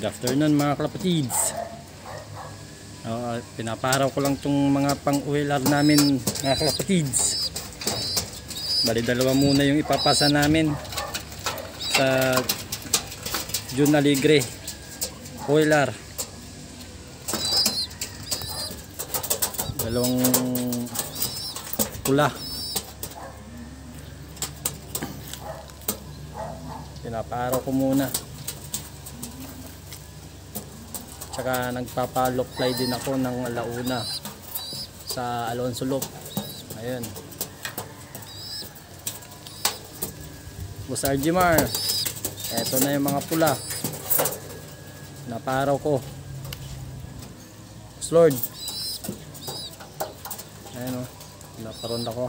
Good afternoon mga kapatids. Pinaparaw ko lang itong mga pang-oiler namin mga kapatids. Bali dalawa muna yung ipapasa namin sa June Alegre oiler. Dalawang pula. Pinaparaw ko muna. Tsaka nagpapa-lock-fly din ako ng alauna sa Alonso Loop. Ayun. Boss Arjimar, eto na yung mga pula. Naparaw ko. Lord. Ayun o. Naparoon ako.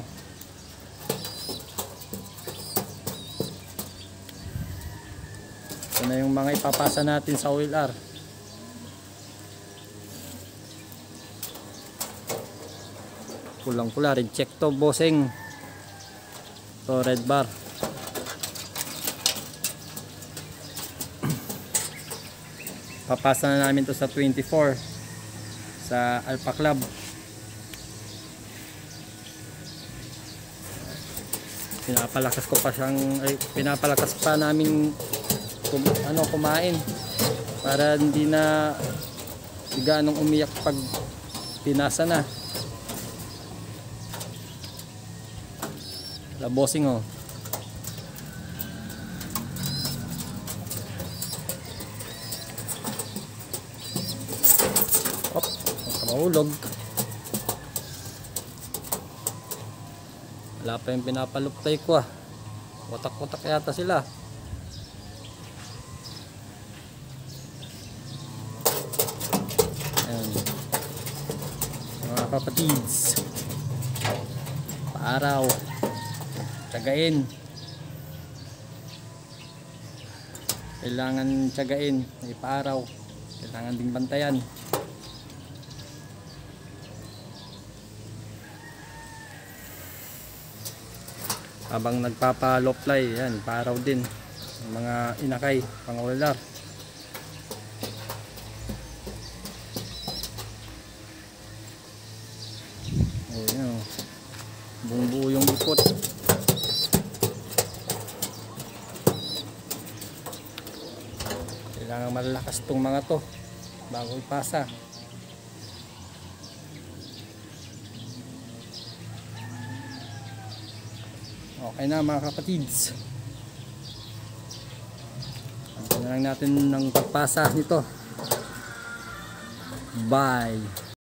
Ito na yung mga ipapasa natin sa oiler. Pulang-pula, red check to bossing. To red bar. Papasa na namin to sa 24 sa Alpha Club. Pinapalakas ko pa siyang pinapalakas pa namin kumain para hindi na ganong umiyak pag pinasa na. Bossing oh. Op, mahulog. Wala pa yung pinapaluptay ko ah. Watak-watak yata sila. Ayan. Mga kapatids. Paaraw. Tsagain. Kailangan tsagain, ipaaraw. Kailangan ding bantayan. Habang nagpapa-low-fly, yan, paaraw din ang mga inakay, pang-oiler. Oh, yan. Buong-buo yung ikot. Kailangan malakas tong mga to bago ipasa. Okay na mga kapatids. Antayin na lang natin ng pagpasa nito. Bye.